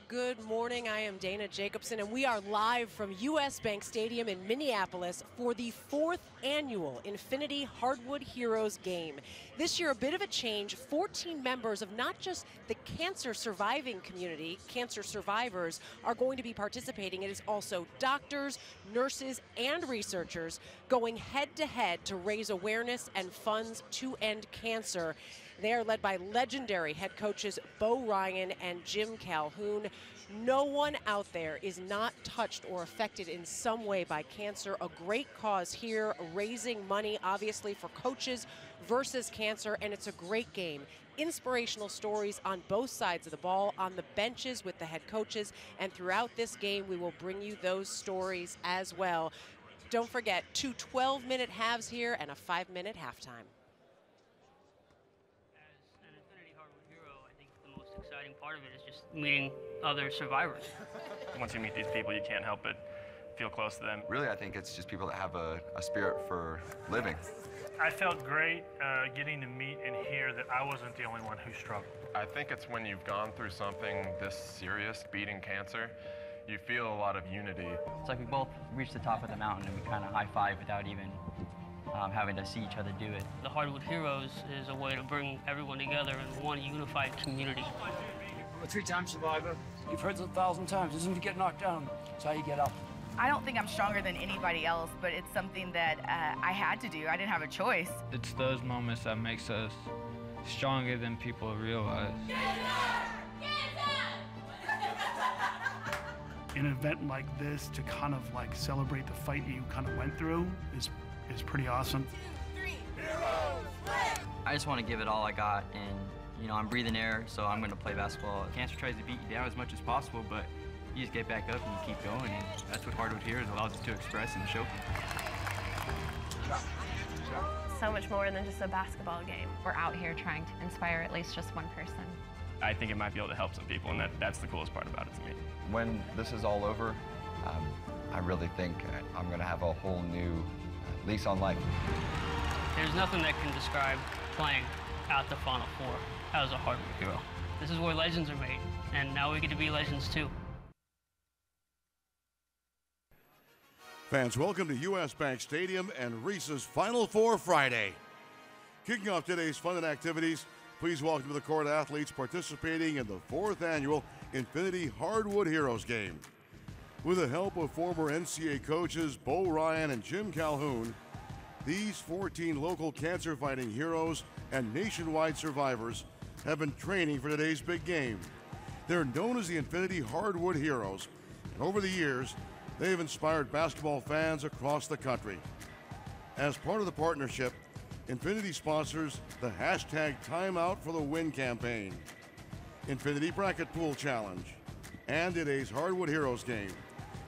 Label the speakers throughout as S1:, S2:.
S1: good morning. I am Dana Jacobson, and we are live from US Bank Stadium in Minneapolis for the 4th annual Infiniti Hardwood Heroes Game. This year, a bit of a change. 14 members of not just the cancer surviving community, cancer survivors, are going to be participating. It is also doctors, nurses, and researchers going head-to-head to raise awareness and funds to end cancer. They are led by legendary head coaches Bo Ryan and Jim Calhoun. No one out there is not touched or affected in some way by cancer. A great cause here, raising money, obviously, for coaches versus cancer, and it's a great game. Inspirational stories on both sides of the ball, on the benches with the head coaches, and throughout this game, we will bring you those stories as well. Don't forget, 2 12-minute halves here and a 5-minute halftime.
S2: Exciting part of it is just meeting other survivors.
S3: Once you meet these people, you can't help but feel close to them.
S4: Really, I think it's just people that have a spirit for living.
S5: I felt great getting to meet and hear that I wasn't the only one who struggled.
S6: I think it's when you've gone through something this serious, beating cancer, you feel a lot of unity.
S7: It's like we both reached the top of the mountain and we kind of high-five without even having to see each other do it.
S2: The Hardwood Heroes is a way to bring everyone together in one unified community.
S8: I'm a 3-time survivor. You've heard it 1,000 times. Isn't to get knocked down, it's how you get up.
S9: I don't think I'm stronger than anybody else, but it's something that I had to do. I didn't have a choice.
S10: It's those moments that makes us stronger than people realize.
S5: An event like this to kind of like celebrate the fight you kind of went through is pretty awesome.
S9: 2, 3. Heroes win!
S7: I just want to give it all I got, and I'm breathing air, so I'm going to play basketball.
S11: Cancer tries to beat you down as much as possible, but you just get back up and you keep going, and that's what Hardwood Heroes allows us to express and show people.
S12: So much more than just a basketball game. We're out here trying to inspire at least just one person.
S3: I think it might be able to help some people, and that's the coolest part about it to me.
S4: When this is all over, I really think I'm going to have a whole new lease on life.
S2: There's nothing that can describe playing at the Final Four as a Hardwood Hero. This is where legends are made, and now we get to be legends too.
S13: Fans, welcome to US Bank Stadium and Reese's Final Four Friday. Kicking off today's fun and activities, please welcome to the court athletes participating in the 4th annual Infiniti Hardwood Heroes Game. With the help of former NCAA coaches Bo Ryan and Jim Calhoun, these 14 local cancer-fighting heroes and nationwide survivors have been training for today's big game. They're known as the Infiniti Hardwood Heroes, and over the years, they have inspired basketball fans across the country. As part of the partnership, Infiniti sponsors the hashtag Timeout for the Win campaign, Infiniti Bracket Pool Challenge, and today's Hardwood Heroes Game.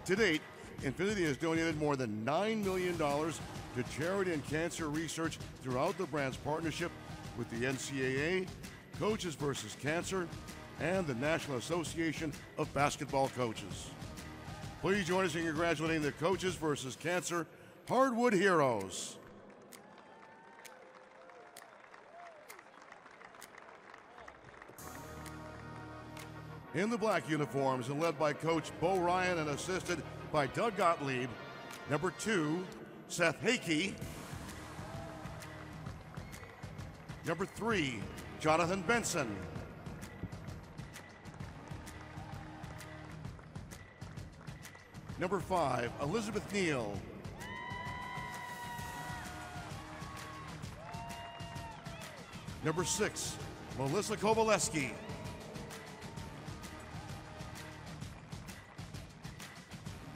S13: To date, Infiniti has donated more than $9 million to charity and cancer research throughout the brand's partnership with the NCAA, Coaches vs. Cancer, and the National Association of Basketball Coaches. Please join us in congratulating the Coaches vs. Cancer Hardwood Heroes. In the black uniforms and led by Coach Bo Ryan and assisted by Doug Gottlieb, number 2, Seth Hakey. Number 3, Jonathan Benson. Number 5, Elizabeth Neal. Number 6, Melissa Kovaleski.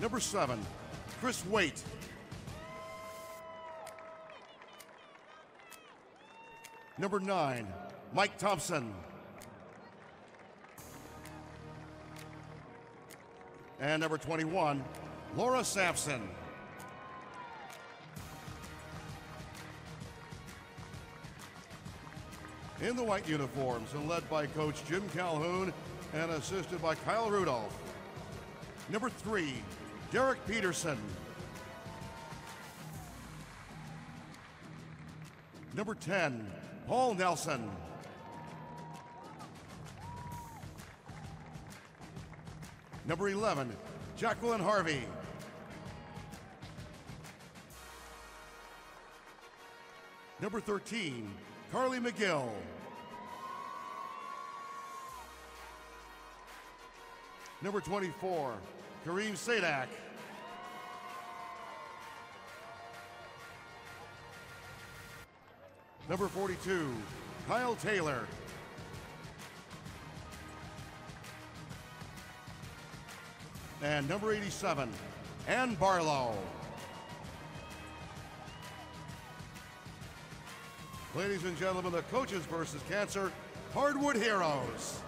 S13: Number 7, Chris Waite. Number 9, Mike Thompson. And number 21, Laura Sampson. In the white uniforms and led by Coach Jim Calhoun and assisted by Kyle Rudolph. Number 3, Derek Peterson. Number 10, Paul Nelson. Number 11, Jacqueline Harvey. Number 13, Carly McGill. Number 24, Kareem Sadak. Number 42, Kyle Taylor. And number 87, Ann Barlow. Ladies and gentlemen, the Coaches versus Cancer Hardwood Heroes.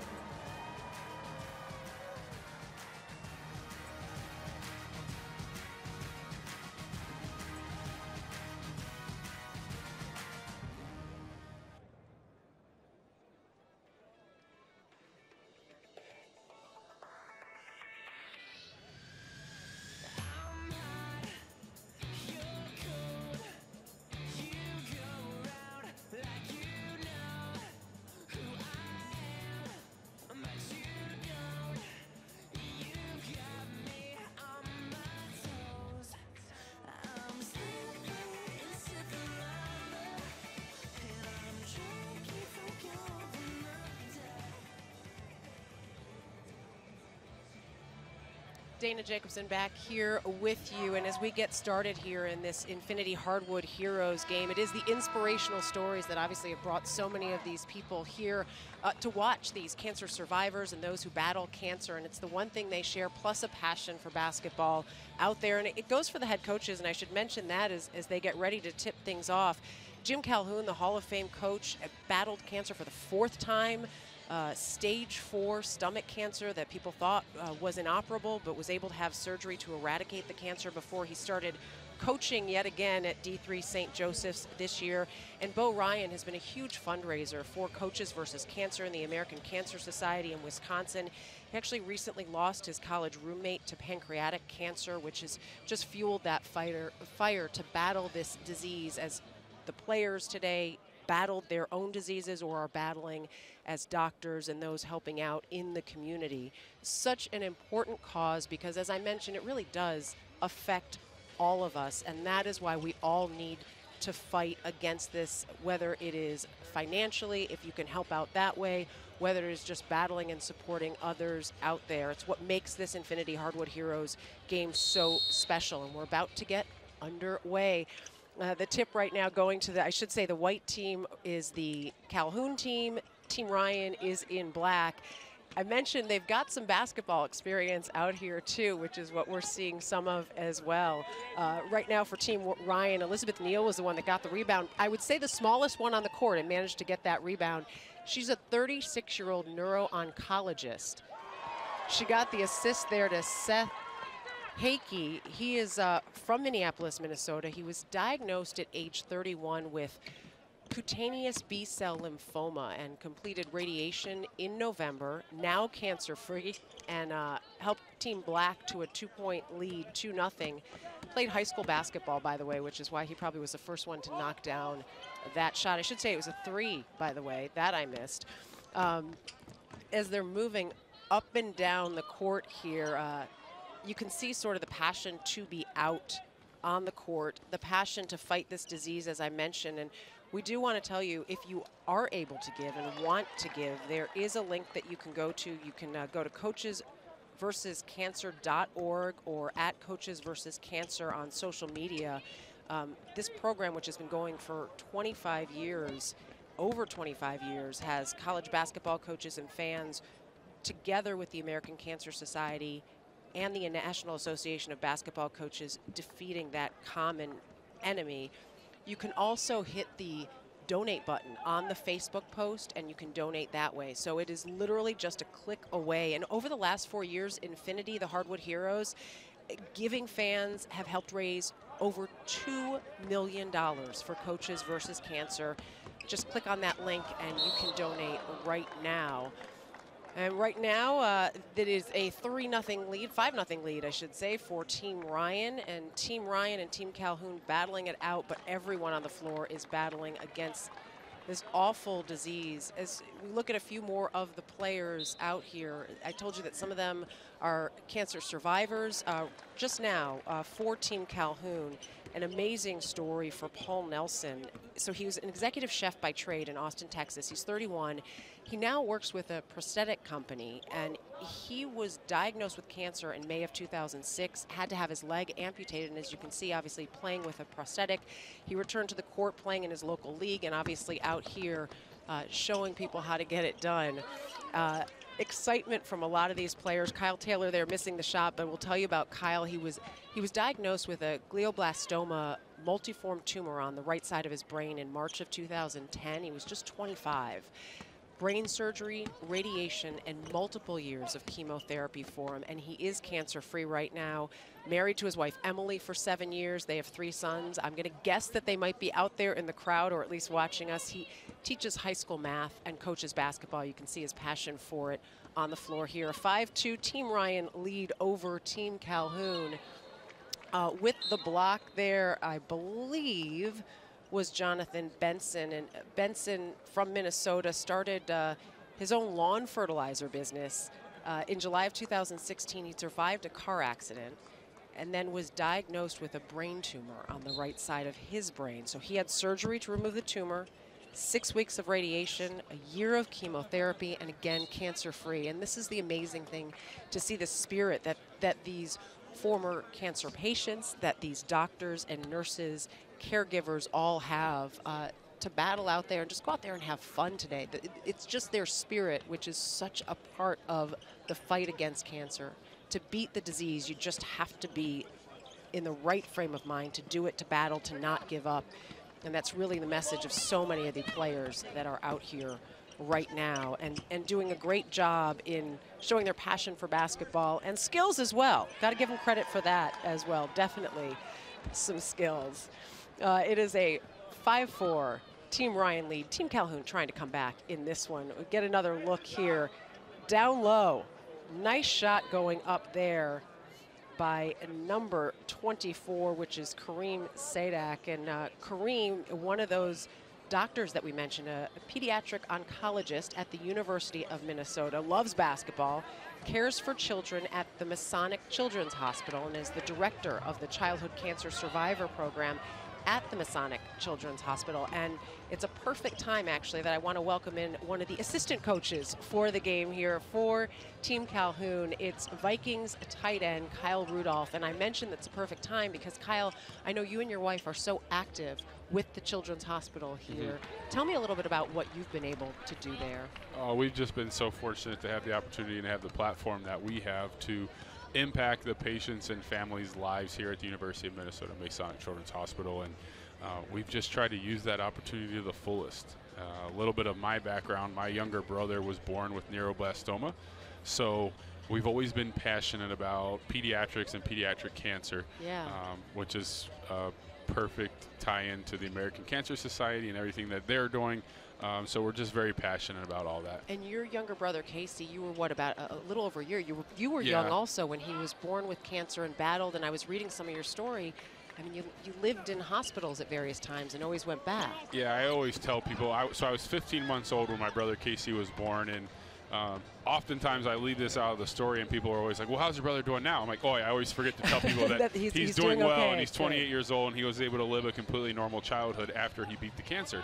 S1: Dana Jacobson back here with you, and as we get started here in this Infiniti Hardwood Heroes game, it is the inspirational stories that obviously have brought so many of these people here to watch these cancer survivors and those who battle cancer, and it's the one thing they share, plus a passion for basketball out there, and it goes for the head coaches, and I should mention that as they get ready to tip things off. Jim Calhoun, the Hall of Fame coach, battled cancer for the 4th time. Stage 4 stomach cancer that people thought was inoperable, but was able to have surgery to eradicate the cancer before he started coaching yet again at D3 St. Joseph's this year. And Bo Ryan has been a huge fundraiser for Coaches versus Cancer in the American Cancer Society in Wisconsin. He actually recently lost his college roommate to pancreatic cancer, which has just fueled that fire to battle this disease as the players today battled their own diseases or are battling as doctors and those helping out in the community. Such an important cause because, as I mentioned, it really does affect all of us, and that is why we all need to fight against this, whether it is financially, if you can help out that way, whether it is just battling and supporting others out there. It's what makes this Infiniti Hardwood Heroes game so special, and we're about to get underway. The tip right now going to I should say the white team is the Calhoun team. Team Ryan is in black. I mentioned they've got some basketball experience out here too, which is what we're seeing some of as well. Right now for Team Ryan, Elizabeth Neal was the one that got the rebound. I would say the smallest one on the court and managed to get that rebound. She's a 36-year-old neuro-oncologist. She got the assist there to Seth Hakey. He is from Minneapolis, Minnesota. He was diagnosed at age 31 with cutaneous B-cell lymphoma and completed radiation in November, now cancer-free, and helped Team Black to a 2-point lead, 2-0. Played high school basketball, by the way, which is why he probably was the first one to knock down that shot. I should say it was a 3, by the way, that I missed. As they're moving up and down the court here, you can see sort of the passion to be out on the court, the passion to fight this disease, as I mentioned. And we do want to tell you, if you are able to give and want to give, there is a link that you can go to. You can go to coachesversuscancer.org or at Coaches versus Cancer on social media. This program, which has been going for 25 years, over 25 years, has college basketball coaches and fans together with the American Cancer Society and the National Association of Basketball Coaches defeating that common enemy. You can also hit the donate button on the Facebook post and you can donate that way. So it is literally just a click away. And over the last 4 years, Infiniti, the Hardwood Heroes, giving fans have helped raise over $2 million for Coaches versus Cancer. Just click on that link and you can donate right now. And right now, that is a 3-0 lead, 5-0 lead, I should say, for Team Ryan. And Team Ryan and Team Calhoun battling it out, but everyone on the floor is battling against this awful disease. As we look at a few more of the players out here, I told you that some of them are cancer survivors. Just now, for Team Calhoun, an amazing story for Paul Nelson. So he was an executive chef by trade in Austin, Texas. He's 31. He now works with a prosthetic company, and he was diagnosed with cancer in May of 2006, had to have his leg amputated, and as you can see, obviously playing with a prosthetic. He returned to the court playing in his local league, and obviously out here showing people how to get it done. Excitement from a lot of these players. Kyle Taylor there missing the shot, but we'll tell you about Kyle. He was diagnosed with a glioblastoma multiform tumor on the right side of his brain in March of 2010. He was just 25. Brain surgery, radiation, and multiple years of chemotherapy for him, and he is cancer-free right now. Married to his wife Emily for 7 years. They have 3 sons. I'm going to guess that they might be out there in the crowd or at least watching us. He teaches high school math and coaches basketball. You can see his passion for it on the floor here. A 5-2 Team Ryan lead over Team Calhoun. With the block there, I believe, was Jonathan Benson. And Benson from Minnesota started his own lawn fertilizer business. In July of 2016, he survived a car accident and then was diagnosed with a brain tumor on the right side of his brain. So he had surgery to remove the tumor, 6 weeks of radiation, a year of chemotherapy, and again, cancer-free. And this is the amazing thing, to see the spirit that these former cancer patients, that these doctors and nurses, caregivers all have to battle out there and just go out there and have fun today. It's just their spirit, which is such a part of the fight against cancer. To beat the disease, you just have to be in the right frame of mind to do it, to battle, to not give up. And that's really the message of so many of the players that are out here right now and doing a great job in showing their passion for basketball and skills as well. Got to give them credit for that as well. Definitely some skills. It is a 5-4 Team Ryan lead. Team Calhoun trying to come back in this one. We get another look here. Down low. Nice shot going up there by number 24, which is Kareem Sadak. And Kareem, one of those doctors that we mentioned, a pediatric oncologist at the University of Minnesota, loves basketball, cares for children at the Masonic Children's Hospital, and is the director of the Childhood Cancer Survivor Program at the Masonic Children's Hospital. And it's a perfect time, actually, that I want to welcome in one of the assistant coaches for the game here for Team Calhoun. It's Vikings tight end Kyle Rudolph. And I mentioned that's a perfect time because, Kyle, I know you and your wife are so active with the Children's Hospital here. Tell me a little bit about what you've been able to do there.
S14: We've just been so fortunate to have the opportunity and have the platform that we have to impact the patients and families' lives here at the University of Minnesota Masonic Children's Hospital, and we've just tried to use that opportunity to the fullest. A little bit of my background: my younger brother was born with neuroblastoma, so we've always been passionate about pediatrics and pediatric cancer, which is a perfect tie-in to the American Cancer Society and everything that they're doing. So we're just very passionate about all that.
S1: And your younger brother, Casey, you were what, about a little over a year? You were young also when he was born with cancer and battled, and I was reading some of your story. I mean, you lived in hospitals at various times and always went back.
S14: Yeah, I always tell people, so I was 15 months old when my brother Casey was born, and oftentimes I leave this out of the story and people are always like, well, how's your brother doing now? I'm like, oh, I always forget to tell people that, he's doing well, okay, and he's 28 years old, and he was able to live a completely normal childhood after he beat the cancer.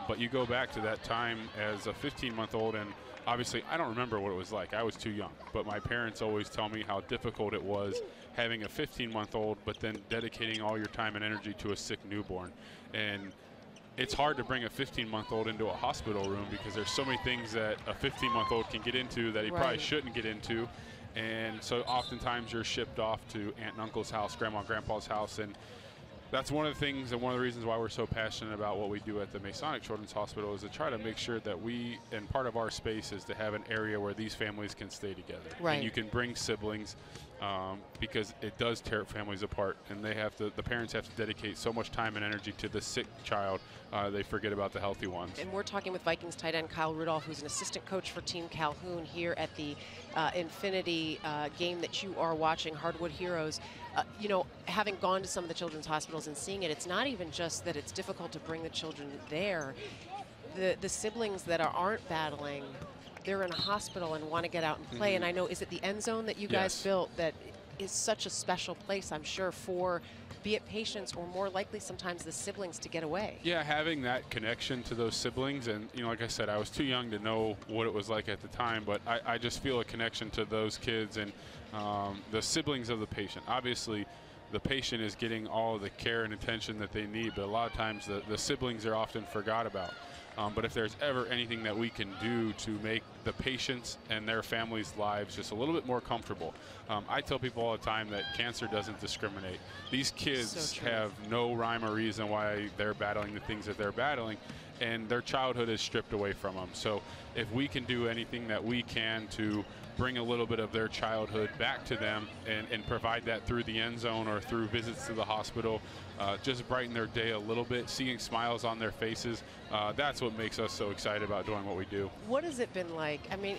S14: But you go back to that time as a 15-month-old, and obviously I don't remember what it was like. I was too young. But my parents always tell me how difficult it was having a 15-month-old, but then dedicating all your time and energy to a sick newborn. And it's hard to bring a 15-month-old into a hospital room because there's so many things that a 15-month-old can get into that he probably shouldn't get into. And so oftentimes you're shipped off to aunt and uncle's house, grandma and grandpa's house, and that's one of the things and one of the reasons why we're so passionate about what we do at the Masonic Children's Hospital, is to try to make sure that we, and part of our space is to have an area where these families can stay together.
S1: Right.
S14: And you can bring siblings because it does tear families apart, and they have to, the parents have to dedicate so much time and energy to the sick child, they forget about the healthy ones.
S1: And we're talking with Vikings tight end Kyle Rudolph, who's an assistant coach for Team Calhoun here at the Infiniti game that you are watching, Hardwood Heroes. You know, having gone to some of the children's hospitals and seeing it, it's not even just that it's difficult to bring the children there. the siblings that aren't battling, they're in a hospital and want to get out and play. And I know, is it the end zone that you guys built that is such a special place, I'm sure, for be it patients or more likely sometimes the siblings to get away?
S14: Yeah, having that connection to those siblings, and like I said, I was too young to know what it was like at the time, but I just feel a connection to those kids and the siblings of the patient. Obviously, the patient is getting all of the care and attention that they need, but a lot of times the siblings are often forgot about. But if there's ever anything that we can do to make the patients and their families' lives just a little bit more comfortable. I tell people all the time that cancer doesn't discriminate. These kids have no rhyme or reason why they're battling the things that they're battling, and their childhood is stripped away from them. So if we can do anything that we can to bring a little bit of their childhood back to them and provide that through the end zone or through visits to the hospital, just brighten their day a little bit, seeing smiles on their faces, that's what makes us so excited about doing what we do.
S1: What has it been like? I mean,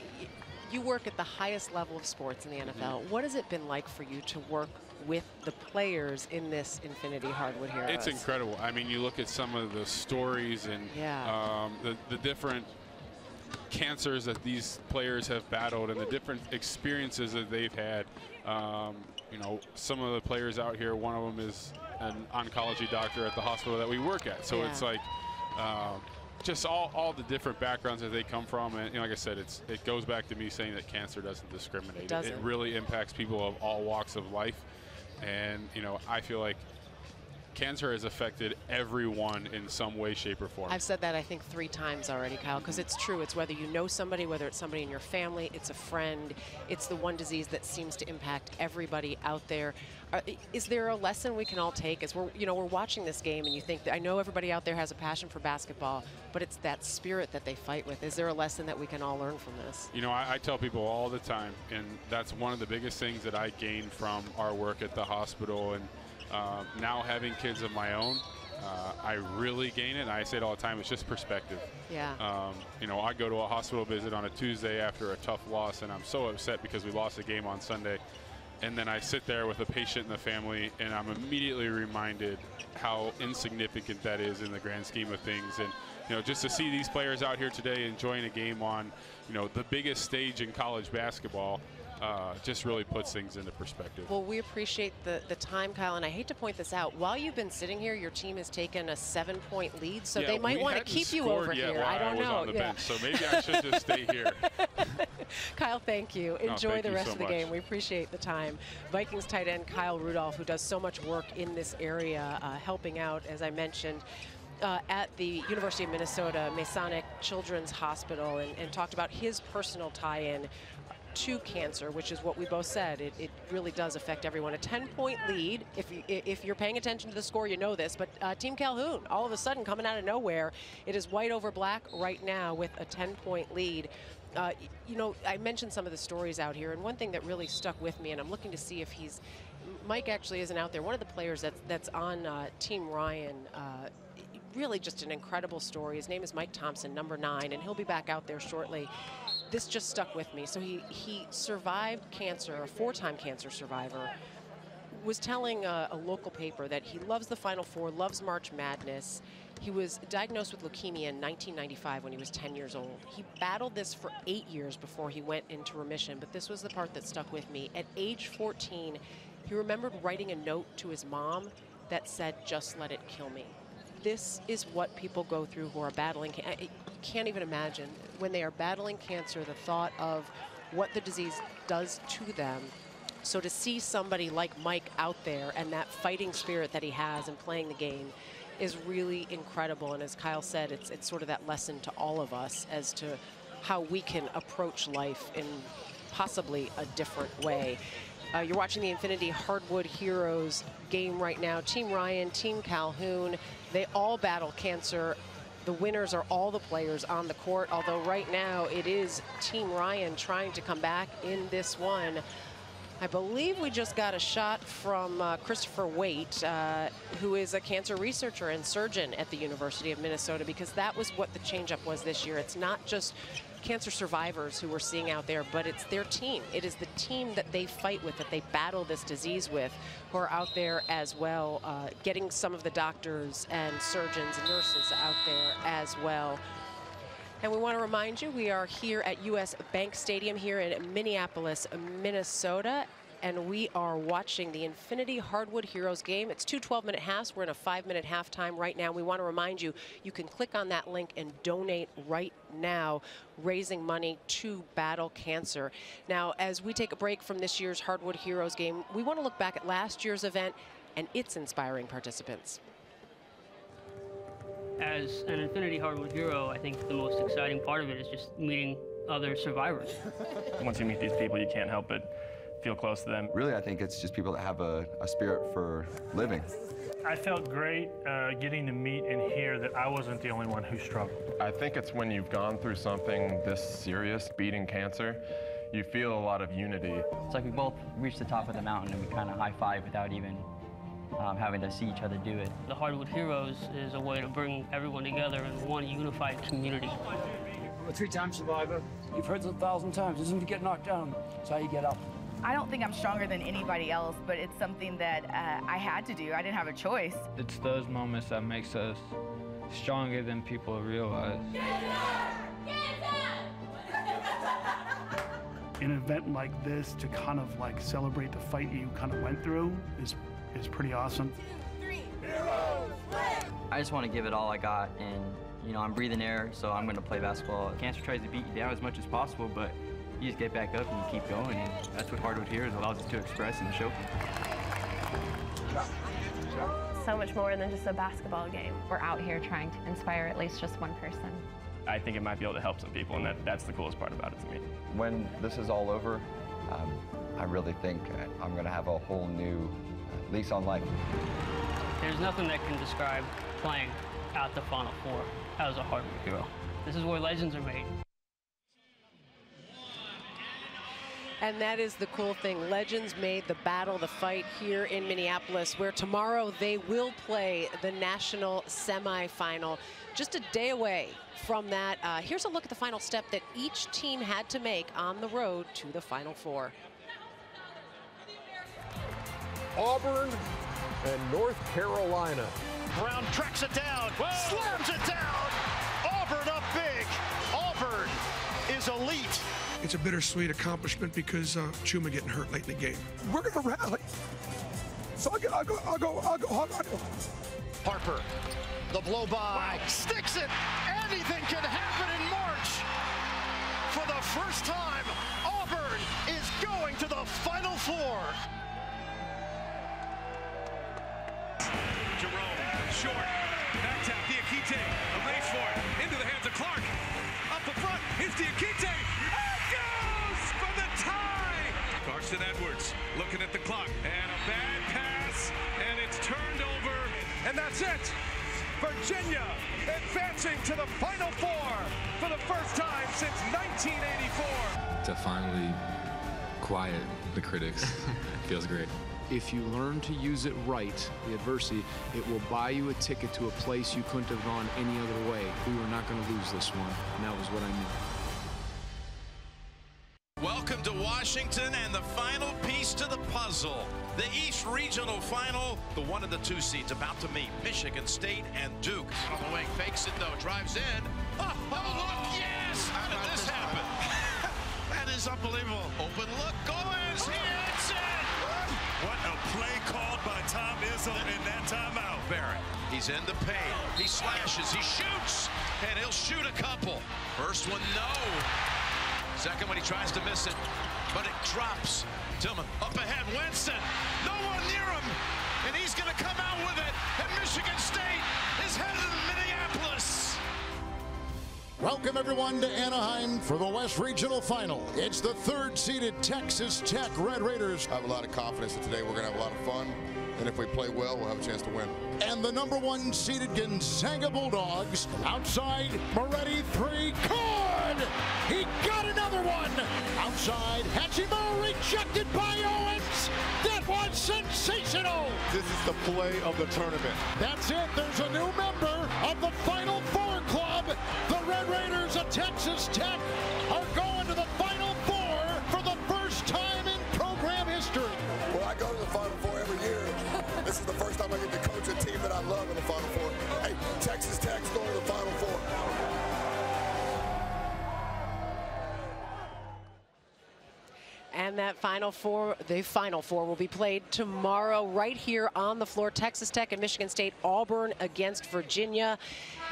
S1: you work at the highest level of sports in the NFL. What has it been like for you to work with the players in this Infiniti Hardwood Heroes?
S14: It's incredible. I mean, you look at some of the stories and the different cancers that these players have battled and the different experiences that they've had. You know, some of the players out here, one of them is an oncology doctor at the hospital that we work at. So it's like just all the different backgrounds that they come from. And like I said, it goes back to me saying that cancer doesn't discriminate. It really impacts people of all walks of life. And, you know, I feel like cancer has affected everyone in some way, shape, or form.
S1: I've said that, I think, 3 times already, Kyle, because it's true. It's whether you know somebody, whether it's somebody in your family, it's a friend. It's the one disease that seems to impact everybody out there. Is there a lesson we can all take as we're watching this game and you think that, I know everybody out there has a passion for basketball, but it's that spirit that they fight with. Is there a lesson that we can all learn from this?
S14: You know, I tell people all the time, and that's one of the biggest things that I gained from our work at the hospital. And now having kids of my own, I really gain it. And I say it all the time, it's just perspective.
S1: Yeah.
S14: You know, I go to a hospital visit on a Tuesday after a tough loss, and I'm so upset because we lost a game on Sunday. And then I sit there with a patient and the family, and I'm immediately reminded how insignificant that is in the grand scheme of things. And, you know, just to see these players out here today enjoying a game on, you know, the biggest stage in college basketball, just really puts things into perspective.
S1: Well, we appreciate the time, Kyle, and I hate to point this out. While you've been sitting here, your team has taken a 7-point lead, so they might want to keep you over here. I don't know.
S14: On the bench, so maybe I should just stay here.
S1: Kyle, thank you. Enjoy the rest of the game. We appreciate the time. Vikings tight end Kyle Rudolph, who does so much work in this area, helping out, as I mentioned, at the University of Minnesota Masonic Children's Hospital, and talked about his personal tie-in to cancer, which is what we both said. It really does affect everyone. A 10-point lead. If you're paying attention to the score, you know this, but Team Calhoun, all of a sudden coming out of nowhere, it is white over black right now with a 10-point lead. You know, I mentioned some of the stories out here, and one thing that really stuck with me, and I'm looking to see if Mike actually isn't out there. One of the players that's on Team Ryan, really just an incredible story. His name is Mike Thompson, number 9, and he'll be back out there shortly. This just stuck with me. So he survived cancer, a 4-time cancer survivor, was telling a local paper that he loves the Final Four, loves March Madness. He was diagnosed with leukemia in 1995 when he was 10 years old. He battled this for 8 years before he went into remission, but this was the part that stuck with me. At age 14, he remembered writing a note to his mom that said, "Just let it kill me." This is what people go through who are battling cancer. You can't even imagine when they are battling cancer, the thought of what the disease does to them. So to see somebody like Mike out there and that fighting spirit that he has in playing the game is really incredible. And as Kyle said, it's sort of that lesson to all of us as to how we can approach life in possibly a different way. You're watching the Infiniti Hardwood Heroes game right now. Team Ryan, Team Calhoun, they all battle cancer. The winners are all the players on the court, although right now it is Team Ryan trying to come back in this one. I believe we just got a shot from Christopher Waite, who is a cancer researcher and surgeon at the University of Minnesota, because that was what the changeup was this year. It's not just cancer survivors who we're seeing out there, but it's their team. It is the team that they fight with, that they battle this disease with, who are out there as well, getting some of the doctors and surgeons and nurses out there as well. And we want to remind you, we are here at US Bank Stadium here in Minneapolis, Minnesota. And we are watching the Infiniti Hardwood Heroes game. It's 2 12-minute halves. We're in a 5-minute halftime right now. We want to remind you, you can click on that link and donate right now, raising money to battle cancer. Now, as we take a break from this year's Hardwood Heroes game, we want to look back at last year's event and its inspiring participants.
S2: As an Infiniti Hardwood Hero, I think the most exciting part of it is just meeting other survivors.
S3: Once you meet these people, you can't help but feel close to them.
S4: Really, I think it's just people that have a spirit for living.
S15: I felt great getting to meet and hear that I wasn't the only one who struggled.
S6: I think it's when you've gone through something this serious, beating cancer, you feel a lot of unity.
S7: It's like we both reached the top of the mountain and we kind of high-five without even having to see each other do it.
S2: The Hardwood Heroes is a way to bring everyone together in one unified community.
S8: I'm a 3-time survivor. You've heard it 1,000 times. Isn't to get knocked down, it's how you get up.
S9: I don't think I'm stronger than anybody else, but it's something that I had to do. I didn't have a choice.
S10: It's those moments that makes us stronger than people realize.
S5: An event like this to kind of like celebrate the fight you kind of went through is pretty awesome.
S9: 2, 3. Heroes win!
S7: I just want to give it all I got, and you know, I'm breathing air, so I'm going to play basketball.
S11: Cancer tries to beat you down as much as possible, but you just get back up and you keep going, and that's what Hardwood Heroes allows us to express and show people.
S12: So much more than just a basketball game. We're out here trying to inspire at least just one person.
S3: I think it might be able to help some people, and that's the coolest part about it to me.
S4: When this is all over, I really think I'm going to have a whole new lease on life.
S2: There's nothing that can describe playing at the Final Four as a Hardwood Hero. This is where legends are made.
S1: And that is the cool thing. Legends made the battle, the fight here in Minneapolis, where tomorrow they will play the national semifinal. Just a day away from that. Here's a look at the final step that each team had to make on the road to the Final Four.
S16: Auburn and North Carolina.
S17: Brown tracks it down, slams it down. Auburn up big. Auburn is elite.
S18: It's a bittersweet accomplishment because Chuma getting hurt late in the game. We're gonna rally. So I'll go.
S17: Harper, the blow by, sticks it. Anything can happen in March. For the first time, Auburn is going to the Final Four.
S19: Jerome, short, back tap, Diakite, a race for it, into the hands of Clark. Up the front, here's Diakite. For the tie! Carson Edwards looking at the clock, and a bad pass, and it's turned over, and that's it! Virginia advancing to the Final Four for the first time since 1984.
S20: To finally quiet the critics feels great.
S16: If you learn to use it right, the adversity, it will buy you a ticket to a place you couldn't have gone any other way. We were not going to lose this one, and that was what I knew.
S21: Welcome to Washington and the final piece to the puzzle. The East Regional Final, the 1 and the 2 seeds about to meet Michigan State and Duke. On the wing, fakes it though, drives in. Oh, look, yes! How did this happen? That is unbelievable. Open look, Goins, he hits it!
S19: What a play called by Tom Izzo in that timeout.
S21: Barrett, he's in the paint. He slashes, he shoots, and he'll shoot a couple. First one, no. Second one, he tries to miss it, but it drops. Tillman up ahead, Winston, no one near him, and he's going to come out with it, and Michigan State is headed to Minneapolis.
S22: Welcome everyone to Anaheim for the West Regional Final. It's the 3rd-seeded Texas Tech Red Raiders.
S23: I have a lot of confidence that today we're going to have a lot of fun, and if we play well, we'll have a chance to win.
S22: And the number 1-seeded Gonzaga Bulldogs. Outside, Moretti 3, good! He got another one! Outside, Hachimura rejected by Owens. That was sensational!
S23: This is the play of the tournament.
S22: That's it. There's a new member of the Final Four Club. The Red Raiders of Texas Tech are going to the Final Four for the first time in program history.
S23: Well, I go to the Final Four every year. This is the first time I get to coach a team that I love in the Final Four. Hey, Texas Tech's going to the Final Four.
S1: that Final Four, the Final Four, will be played tomorrow right here on the floor. Texas Tech and Michigan State, Auburn against Virginia.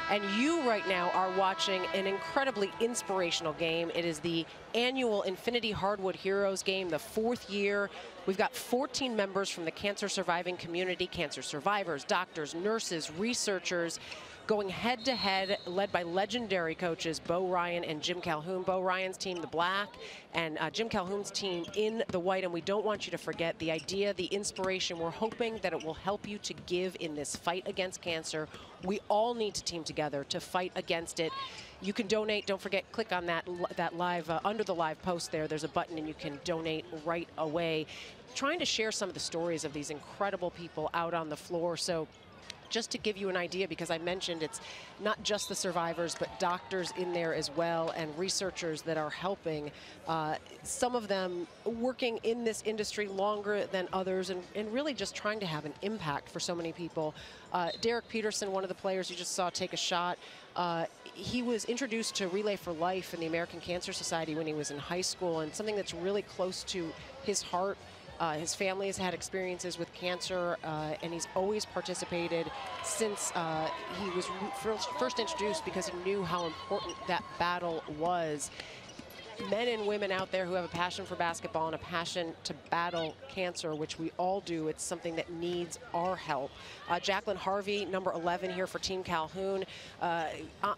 S1: And you right now are watching an incredibly inspirational game. It is the annual Infiniti Hardwood Heroes Game, the 4th year. We've got 14 members from the cancer surviving community, cancer survivors, doctors, nurses, researchers, going head-to-head, led by legendary coaches Bo Ryan and Jim Calhoun. Bo Ryan's team, the black, and Jim Calhoun's team in the white. And we don't want you to forget the idea, the inspiration. We're hoping that it will help you to give in this fight against cancer. We all need to team together to fight against it. You can donate. Don't forget, click on that live, under the live post there. There's a button and you can donate right away. Trying to share some of the stories of these incredible people out on the floor. So just to give you an idea, because I mentioned it's not just the survivors, but doctors in there as well, and researchers that are helping. Some of them working in this industry longer than others, and really just trying to have an impact for so many people. Derek Peterson, one of the players you just saw take a shot, he was introduced to Relay for Life in the American Cancer Society when he was in high school, and something that's really close to his heart. His family has had experiences with cancer, and he's always participated since he was first introduced, because he knew how important that battle was. Men and women out there who have a passion for basketball and a passion to battle cancer, which we all do, it's something that needs our help. Jacqueline Harvey, number 11 here for Team Calhoun,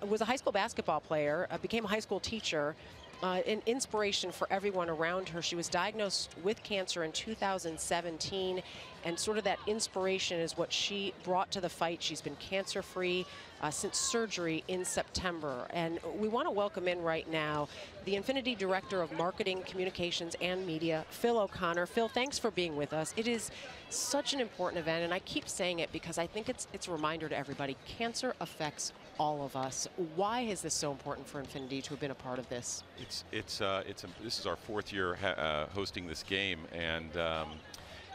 S1: was a high school basketball player, became a high school teacher, an inspiration for everyone around her. She was diagnosed with cancer in 2017, and sort of that inspiration is what she brought to the fight. She's been cancer-free since surgery in September. And we want to welcome in right now the Infiniti Director of Marketing, Communications, and Media, Phil O'Connor. Phil, thanks for being with us. It is such an important event, and I keep saying it because I think it's a reminder to everybody. Cancer affects all of us. Why is this so important for Infiniti to have been a part of this?
S13: This is our 4th year hosting this game, and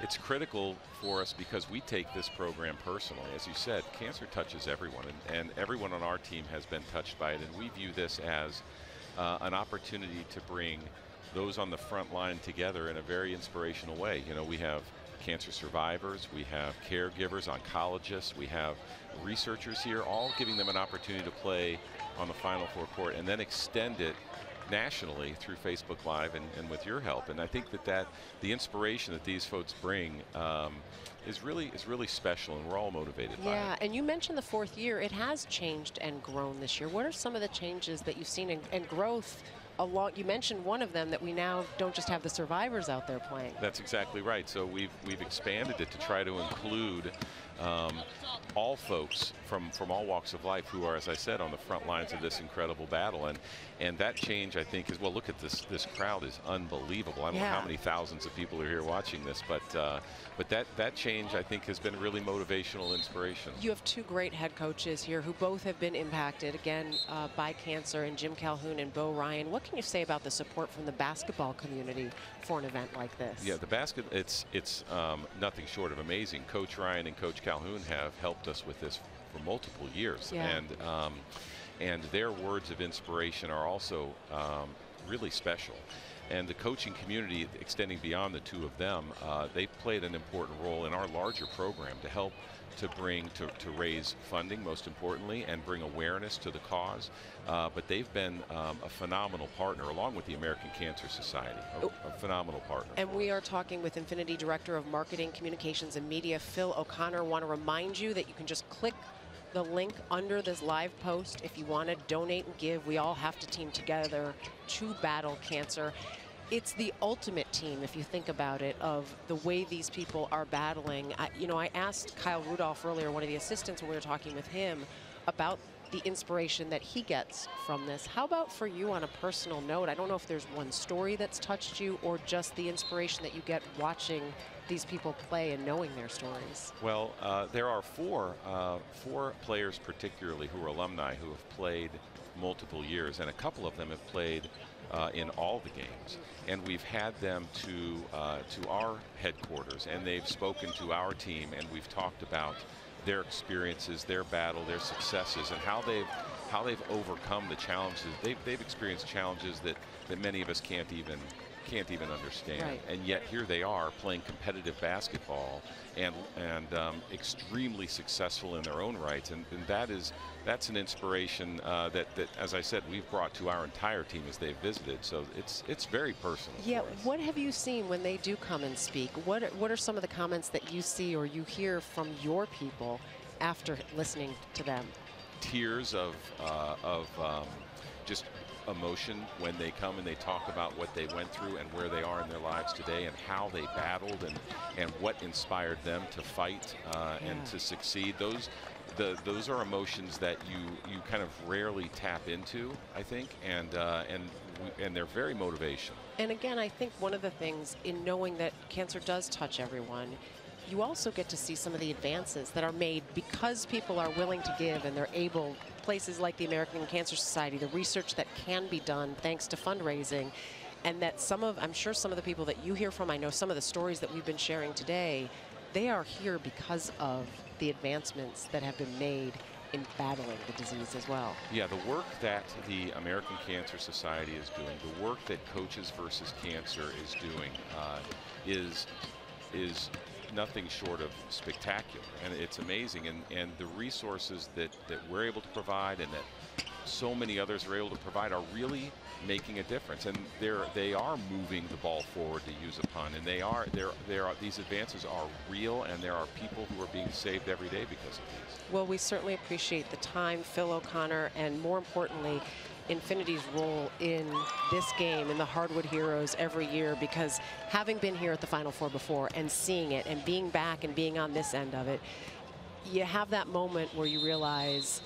S13: it's critical for us because we take this program personally. As you said, cancer touches everyone, and everyone on our team has been touched by it, and we view this as an opportunity to bring those on the front line together in a very inspirational way. You know, we have cancer survivors, we have caregivers, oncologists, we have researchers here, all giving them an opportunity to play on the Final Four court and then extend it nationally through Facebook Live and with your help. And I think that the inspiration that these folks bring is really special, and we're all motivated by it.
S1: Yeah, and you mentioned the 4th year. It has changed and grown this year. What are some of the changes that you've seen and growth along? You mentioned one of them, that we now don't just have the survivors out there playing.
S13: That's exactly right. So we've expanded it to try to include all folks from all walks of life who are, as I said, on the front lines of this incredible battle. And that change, I think, is, well, look at this crowd is unbelievable. I don't know how many thousands of people are here watching this, but that change, I think, has been really motivational inspiration.
S1: You have 2 great head coaches here who both have been impacted, again, by cancer, and Jim Calhoun and Bo Ryan. What can you say about the support from the basketball community for an event like this?
S13: Yeah, it's nothing short of amazing. Coach Ryan and Coach Calhoun have helped us with this for multiple years, and their words of inspiration are also really special. And the coaching community, extending beyond the 2 of them, they played an important role in our larger program to help to raise funding, most importantly, and bring awareness to the cause. But they've been a phenomenal partner, along with the American Cancer Society, a phenomenal partner.
S1: And we are talking with Infiniti Director of Marketing, Communications, and Media, Phil O'Connor. Want to remind you that you can just click the link under this live post if you want to donate and give. We all have to team together to battle cancer. It's the ultimate team, if you think about it, of the way these people are battling. I asked Kyle Rudolph earlier, one of the assistants, when we were talking with him, about the inspiration that he gets from this. How about for you on a personal note? I don't know if there's one story that's touched you, or just the inspiration that you get watching these people play and knowing their stories.
S13: Well, there are four players particularly who are alumni who have played multiple years, and a couple of them have played in all the games. And we've had them to our headquarters, and they've spoken to our team, and we've talked about their experiences, their battle, their successes, and how they've overcome the challenges. They've experienced challenges that many of us can't even can't even understand.
S1: Right.
S13: And yet here they are playing competitive basketball and extremely successful in their own rights. And that's an inspiration that, as I said, we've brought to our entire team as they've visited. So it's very personal.
S1: Yeah, what have you seen when they do come and speak? What are some of the comments that you see or you hear from your people after listening to them?
S13: Tears of just emotion when they come and they talk about what they went through and where they are in their lives today and how they battled and what inspired them to fight and to succeed. Those are emotions that you kind of rarely tap into, I think, and they're very motivational.
S1: And again, I think one of the things in knowing that cancer does touch everyone, you also get to see some of the advances that are made because people are willing to give and they're able, places like the American Cancer Society, the research that can be done thanks to fundraising, and that I'm sure some of the people that you hear from, I know some of the stories that we've been sharing today, they are here because of the advancements that have been made in battling the disease as well.
S13: Yeah, the work that the American Cancer Society is doing, the work that Coaches versus Cancer is doing is nothing short of spectacular, and it's amazing, and the resources that we're able to provide and that so many others are able to provide are really making a difference, and they are moving the ball forward, to use a pun, and these advances are real, and there are people who are being saved every day because of these.
S1: Well, we certainly appreciate the time, Phil O'Connor, and more importantly, Infiniti's role in this game, in the Hardwood Heroes every year, because having been here at the Final Four before and seeing it and being back and being on this end of it, you have that moment where you realize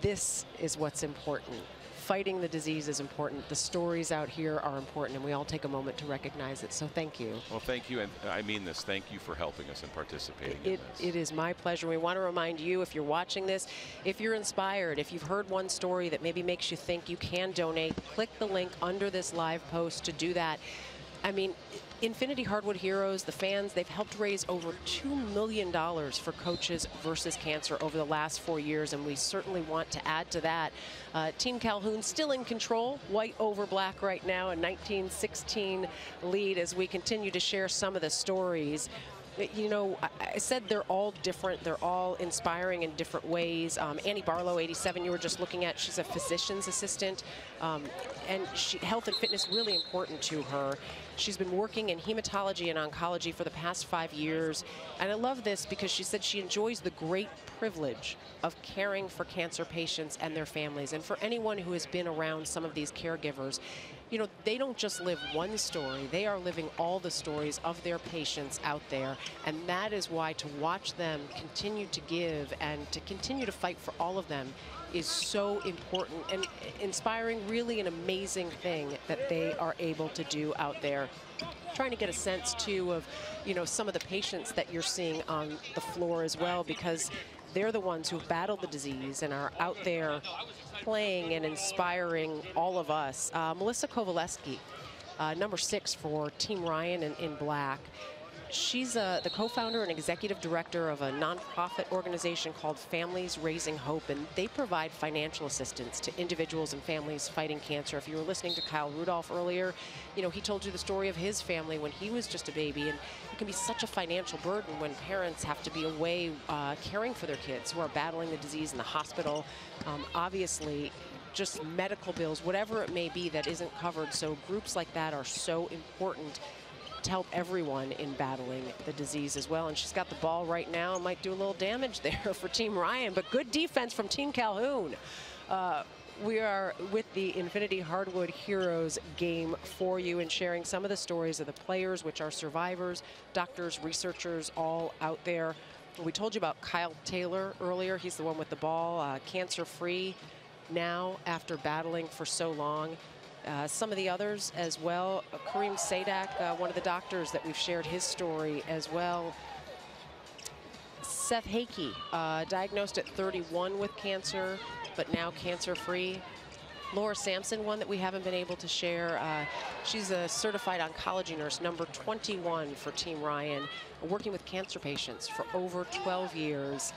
S1: this is what's important. Fighting the disease is important. The stories out here are important, and we all take a moment to recognize it. So thank you.
S13: Well, thank you, and I mean this. Thank you for helping us and participating in this.
S1: It is my pleasure. We want to remind you, if you're watching this, if you're inspired, if you've heard one story that maybe makes you think you can donate, click the link under this live post to do that. I mean, Infiniti Hardwood Heroes, the fans, they've helped raise over $2 million for Coaches versus Cancer over the last 4 years, and we certainly want to add to that. Team Calhoun still in control, white over black right now, a 19-16 lead as we continue to share some of the stories. You know, I said they're all different. They're all inspiring in different ways. Annie Barlow, 87, you were just looking at, she's a physician's assistant, and health and fitness really important to her. She's been working in hematology and oncology for the past 5 years. And I love this because she said she enjoys the great privilege of caring for cancer patients and their families. And for anyone who has been around some of these caregivers, you know, they don't just live one story, they are living all the stories of their patients out there. And that is why to watch them continue to give and to continue to fight for all of them is so important and inspiring, really an amazing thing that they are able to do out there. Trying to get a sense too of, you know, some of the patients that you're seeing on the floor as well, because they're the ones who've battled the disease and are out there playing and inspiring all of us. Melissa Kowaleski, number 6 for Team Ryan in black. She's the co-founder and executive director of a nonprofit organization called Families Raising Hope, and they provide financial assistance to individuals and families fighting cancer. If you were listening to Kyle Rudolph earlier, you know, he told you the story of his family when he was just a baby, and it can be such a financial burden when parents have to be away caring for their kids who are battling the disease in the hospital. Obviously, just medical bills, whatever it may be that isn't covered. So groups like that are so important to help everyone in battling the disease as well. And she's got the ball right now, might do a little damage there for Team Ryan, but good defense from Team Calhoun. We are with the Infiniti Hardwood Heroes game for you and sharing some of the stories of the players, which are survivors, doctors, researchers, all out there. We told you about Kyle Taylor earlier. He's the one with the ball, cancer-free now after battling for so long. Some of the others as well. Kareem Sadak, one of the doctors that we've shared his story as well. Seth Hakey, diagnosed at 31 with cancer, but now cancer-free. Laura Sampson, one that we haven't been able to share. She's a certified oncology nurse, number 21 for Team Ryan, working with cancer patients for over 12 years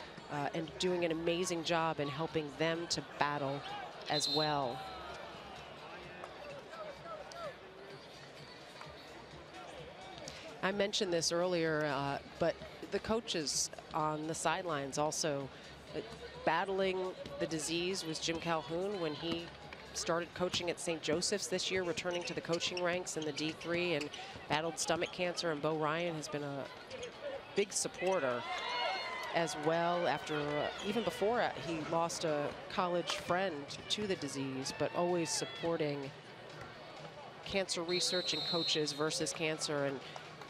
S1: and doing an amazing job in helping them to battle as well. I mentioned this earlier, but the coaches on the sidelines also battling the disease was Jim Calhoun when he started coaching at St. Joseph's this year, returning to the coaching ranks in the D3 and battled stomach cancer. And Bo Ryan has been a big supporter as well after, even before he lost a college friend to the disease, but always supporting cancer research and coaches versus cancer. And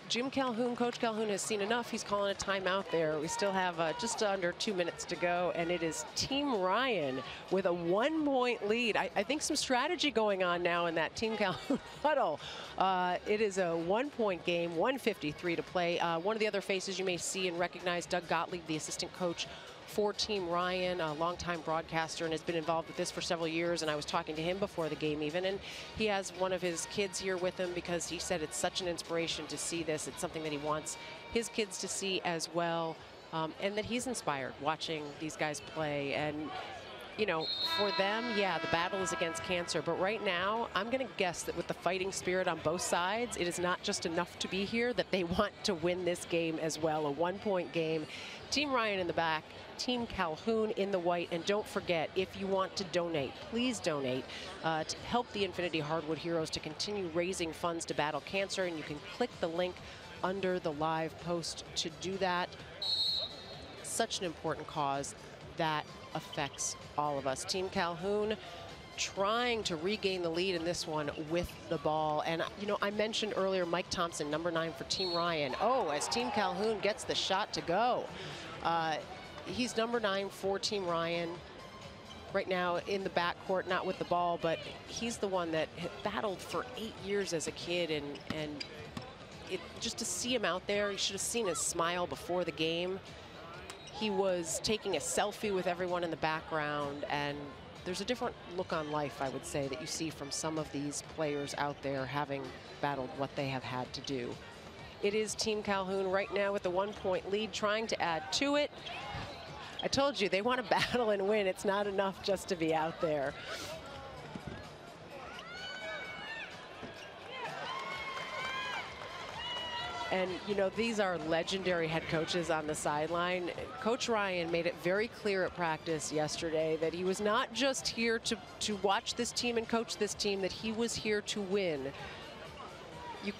S1: Jim Calhoun, Coach Calhoun, has seen enough. He's calling a timeout there. We still have just under 2 minutes to go, and it is Team Ryan with a 1-point lead. I think some strategy going on now in that Team Calhoun huddle. It is a 1-point game, 1:53 to play. One of the other faces you may see and recognize, Doug Gottlieb, the assistant coach for Team Ryan, a longtime broadcaster, and has been involved with this for several years. And I was talking to him before the game even, and he has one of his kids here with him because he said it's such an inspiration to see this. It's something that he wants his kids to see as well, and that he's inspired watching these guys play. And you know, for them, yeah, the battle is against cancer, but right now I'm going to guess that with the fighting spirit on both sides, it is not just enough to be here, that they want to win this game as well. A 1-point game. Team Ryan in the back, Team Calhoun in the white. And don't forget, if you want to donate, please donate to help the Infiniti Hardwood Heroes to continue raising funds to battle cancer. And you can click the link under the live post to do that. Such an important cause that affects all of us. Team Calhoun trying to regain the lead in this one with the ball. And, you know, I mentioned earlier Mike Thompson, number 9 for Team Ryan. Oh, as Team Calhoun gets the shot to go. He's number 9 for Team Ryan right now in the backcourt, not with the ball, but he's the one that battled for 8 years as a kid. And just to see him out there, you should have seen his smile before the game. He was taking a selfie with everyone in the background, and there's a different look on life, I would say, that you see from some of these players out there having battled what they have had to do. It is Team Calhoun right now with the 1-point lead, trying to add to it. I told you, they want to battle and win. It's not enough just to be out there. And, you know, these are legendary head coaches on the sideline. Coach Ryan made it very clear at practice yesterday that he was not just here to watch this team and coach this team, that he was here to win. You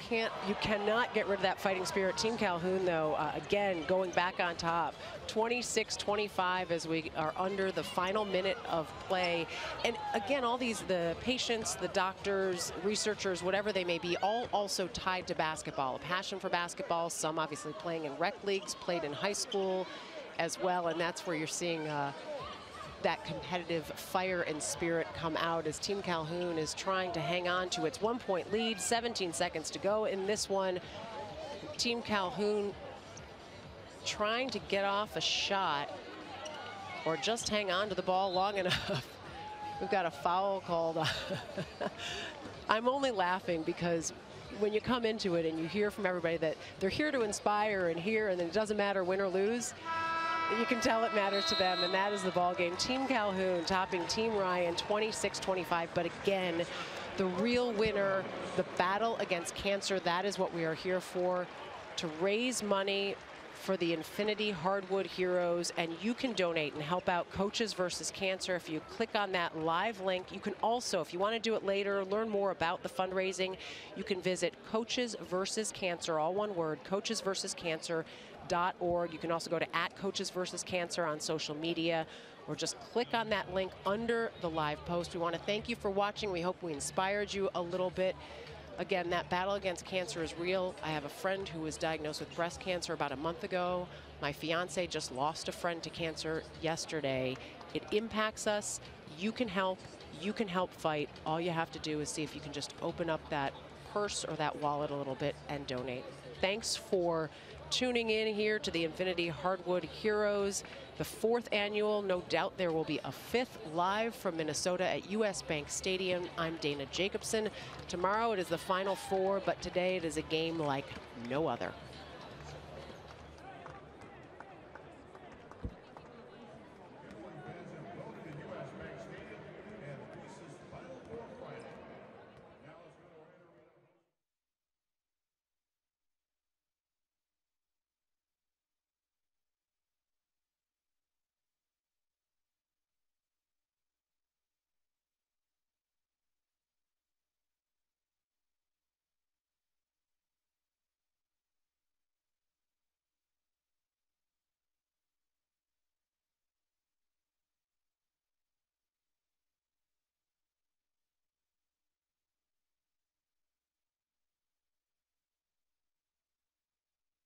S1: cannot get rid of that fighting spirit. Team Calhoun, though, again, going back on top, 26-25 as we are under the final minute of play. And again, all these, the patients, the doctors, researchers, whatever they may be, all also tied to basketball, a passion for basketball, some obviously playing in rec leagues, played in high school as well. And that's where you're seeing that competitive fire and spirit come out as Team Calhoun is trying to hang on to its 1-point lead. 17 seconds to go in this one. Team Calhoun trying to get off a shot or just hang on to the ball long enough. We've got a foul called. I'm only laughing because when you come into it and you hear from everybody that they're here to inspire and then it doesn't matter win or lose, you can tell it matters to them, and that is the ball game. Team Calhoun topping Team Ryan 26-25, but again, the real winner, the battle against cancer, that is what we are here for, to raise money for the Infiniti Hardwood Heroes. And you can donate and help out Coaches versus Cancer if you click on that live link. You can also, if you want to do it later, learn more about the fundraising, you can visit Coaches versus Cancer, all one word, coachesversuscancer.org. You can also go to @CoachesVersusCancer on social media, or just click on that link under the live post. We want to thank you for watching. We hope we inspired you a little bit. Again, that battle against cancer is real. I have a friend who was diagnosed with breast cancer about a month ago. My fiance just lost a friend to cancer yesterday. It impacts us. You can help. You can help fight. All you have to do is see if you can just open up that purse or that wallet a little bit and donate. Thanks for tuning in here to the Infiniti Hardwood Heroes, the 4th annual. No doubt there will be a 5th live from Minnesota at US Bank Stadium. I'm Dana Jacobson. Tomorrow it is the Final Four, but today it is a game like no other.